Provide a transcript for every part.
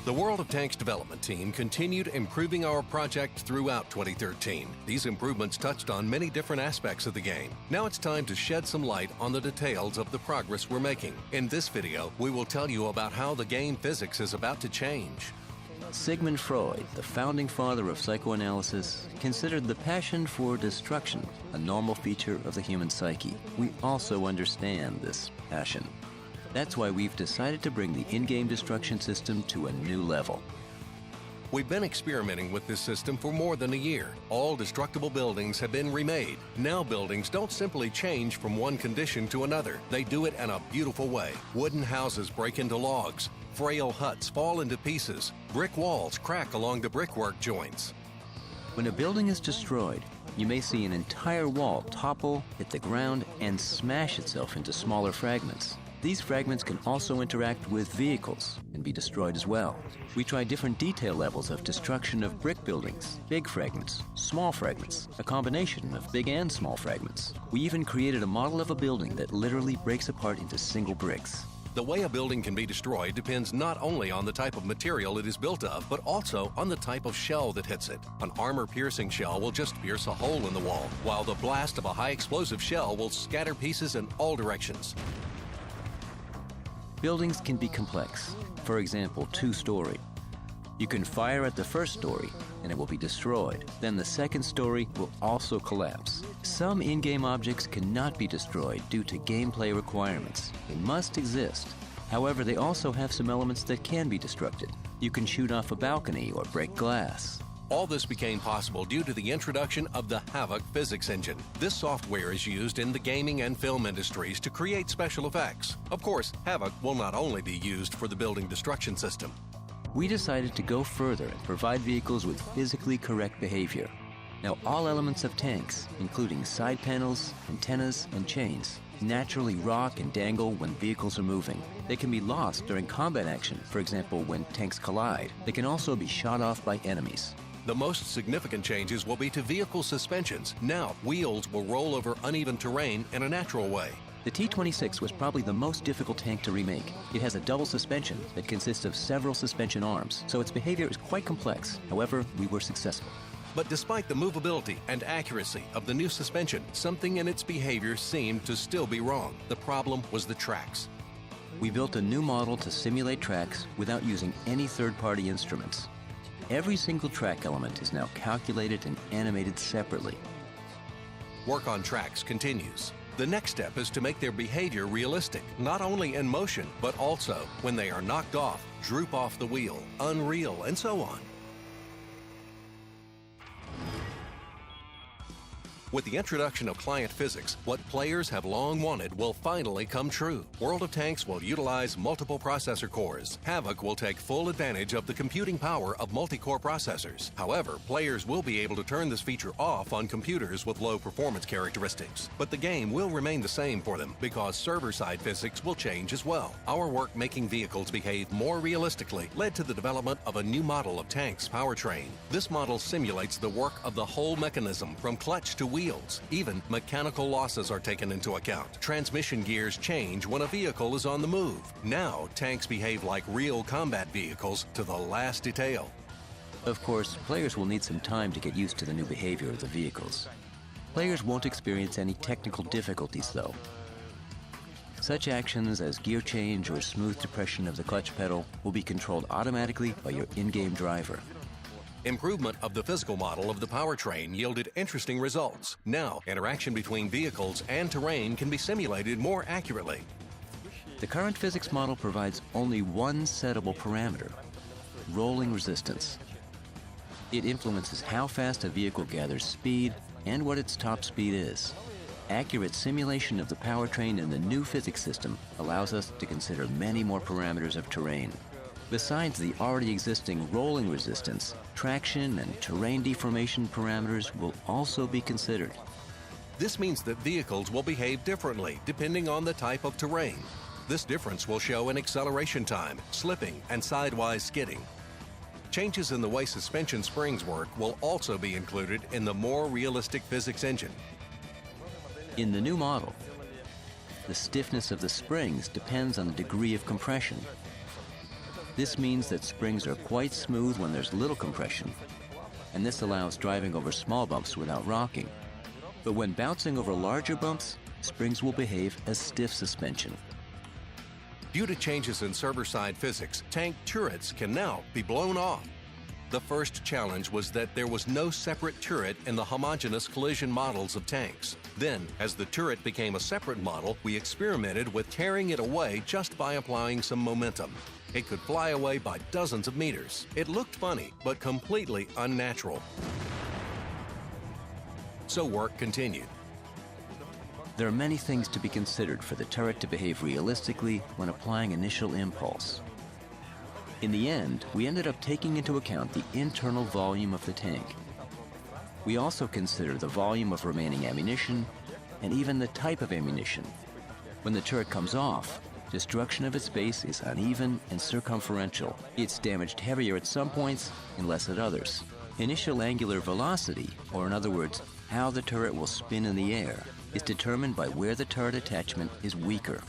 The World of Tanks development team continued improving our project throughout 2013. These improvements touched on many different aspects of the game. Now it's time to shed some light on the details of the progress we're making. In this video, we will tell you about how the game physics is about to change. Sigmund Freud, the founding father of psychoanalysis, considered the passion for destruction a normal feature of the human psyche. We also understand this passion. That's why we've decided to bring the in-game destruction system to a new level. We've been experimenting with this system for more than a year. All destructible buildings have been remade. Now buildings don't simply change from one condition to another. They do it in a beautiful way. Wooden houses break into logs. Frail huts fall into pieces. Brick walls crack along the brickwork joints. When a building is destroyed, you may see an entire wall topple, hit the ground, and smash itself into smaller fragments. These fragments can also interact with vehicles and be destroyed as well. We tried different detail levels of destruction of brick buildings, big fragments, small fragments, a combination of big and small fragments. We even created a model of a building that literally breaks apart into single bricks. The way a building can be destroyed depends not only on the type of material it is built of, but also on the type of shell that hits it. An armor-piercing shell will just pierce a hole in the wall, while the blast of a high-explosive shell will scatter pieces in all directions. Buildings can be complex, for example, two-story. You can fire at the first story and it will be destroyed. Then the second story will also collapse. Some in-game objects cannot be destroyed due to gameplay requirements. They must exist. However, they also have some elements that can be destructed. You can shoot off a balcony or break glass. All this became possible due to the introduction of the Havoc physics engine. This software is used in the gaming and film industries to create special effects. Of course, Havoc will not only be used for the building destruction system. We decided to go further and provide vehicles with physically correct behavior. Now, all elements of tanks, including side panels, antennas, and chains, naturally rock and dangle when vehicles are moving. They can be lost during combat action, for example, when tanks collide. They can also be shot off by enemies. The most significant changes will be to vehicle suspensions. Now, wheels will roll over uneven terrain in a natural way. The T-26 was probably the most difficult tank to remake. It has a double suspension that consists of several suspension arms, so its behavior is quite complex. However, we were successful. But despite the movability and accuracy of the new suspension, something in its behavior seemed to still be wrong. The problem was the tracks. We built a new model to simulate tracks without using any third-party instruments. Every single track element is now calculated and animated separately. Work on tracks continues. The next step is to make their behavior realistic, not only in motion, but also when they are knocked off, droop off the wheel, unreal, and so on. With the introduction of client physics, what players have long wanted will finally come true. World of Tanks will utilize multiple processor cores. Havoc will take full advantage of the computing power of multi-core processors. However, players will be able to turn this feature off on computers with low performance characteristics. But the game will remain the same for them because server-side physics will change as well. Our work making vehicles behave more realistically led to the development of a new model of tanks powertrain. This model simulates the work of the whole mechanism from clutch to wheel. Even mechanical losses are taken into account. Transmission gears change when a vehicle is on the move. Now, tanks behave like real combat vehicles to the last detail. Of course, players will need some time to get used to the new behavior of the vehicles. Players won't experience any technical difficulties, though. Such actions as gear change or smooth depression of the clutch pedal will be controlled automatically by your in-game driver. Improvement of the physical model of the powertrain yielded interesting results. Now, interaction between vehicles and terrain can be simulated more accurately. The current physics model provides only one settable parameter: rolling resistance. It influences how fast a vehicle gathers speed and what its top speed is. Accurate simulation of the powertrain in the new physics system allows us to consider many more parameters of terrain. Besides the already existing rolling resistance, traction and terrain deformation parameters will also be considered. This means that vehicles will behave differently depending on the type of terrain. This difference will show in acceleration time, slipping, and sidewise skidding. Changes in the way suspension springs work will also be included in the more realistic physics engine. In the new model, the stiffness of the springs depends on the degree of compression. This means that springs are quite smooth when there's little compression, and this allows driving over small bumps without rocking. But when bouncing over larger bumps, springs will behave as stiff suspension. Due to changes in server-side physics, tank turrets can now be blown off. The first challenge was that there was no separate turret in the homogeneous collision models of tanks. Then, as the turret became a separate model, we experimented with tearing it away just by applying some momentum. It could fly away by dozens of meters. It looked funny, but completely unnatural. So work continued. There are many things to be considered for the turret to behave realistically when applying initial impulse. In the end, we ended up taking into account the internal volume of the tank. We also consider the volume of remaining ammunition and even the type of ammunition. When the turret comes off, destruction of its base is uneven and circumferential. It's damaged heavier at some points and less at others. Initial angular velocity, or in other words, how the turret will spin in the air, is determined by where the turret attachment is weaker.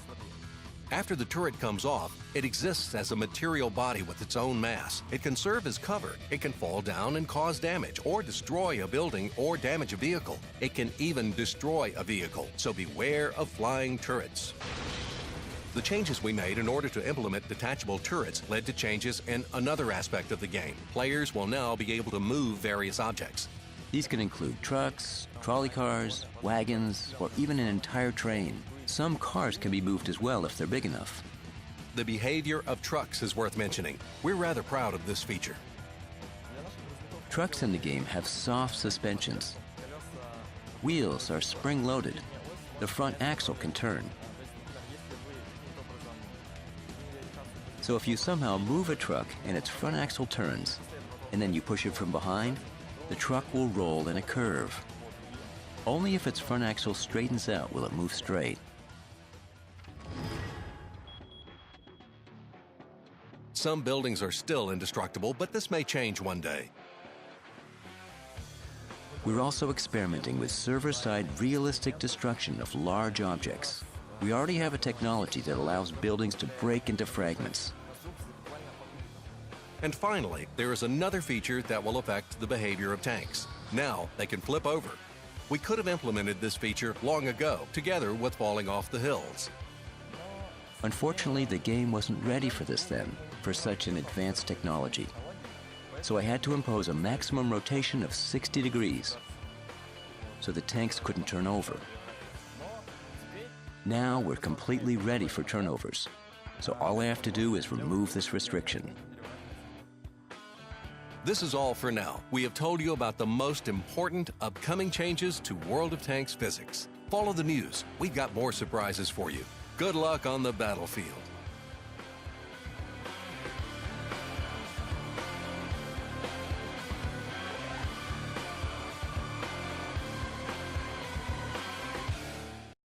After the turret comes off, it exists as a material body with its own mass. It can serve as cover. It can fall down and cause damage, or destroy a building or damage a vehicle. It can even destroy a vehicle, so beware of flying turrets. The changes we made in order to implement detachable turrets led to changes in another aspect of the game. Players will now be able to move various objects. These can include trucks, trolley cars, wagons, or even an entire train. Some cars can be moved as well if they're big enough. The behavior of trucks is worth mentioning. We're rather proud of this feature. Trucks in the game have soft suspensions. Wheels are spring-loaded. The front axle can turn. So if you somehow move a truck and its front axle turns, and then you push it from behind, the truck will roll in a curve. Only if its front axle straightens out will it move straight. Some buildings are still indestructible, but this may change one day. We're also experimenting with server-side realistic destruction of large objects. We already have a technology that allows buildings to break into fragments. And finally, there is another feature that will affect the behavior of tanks. Now they can flip over. We could have implemented this feature long ago, together with falling off the hills. Unfortunately, the game wasn't ready for this then, for such an advanced technology. So I had to impose a maximum rotation of 60 degrees, so the tanks couldn't turn over. Now we're completely ready for turnovers, so all I have to do is remove this restriction. This is all for now. We have told you about the most important upcoming changes to World of Tanks physics. Follow the news. We've got more surprises for you. Good luck on the battlefield.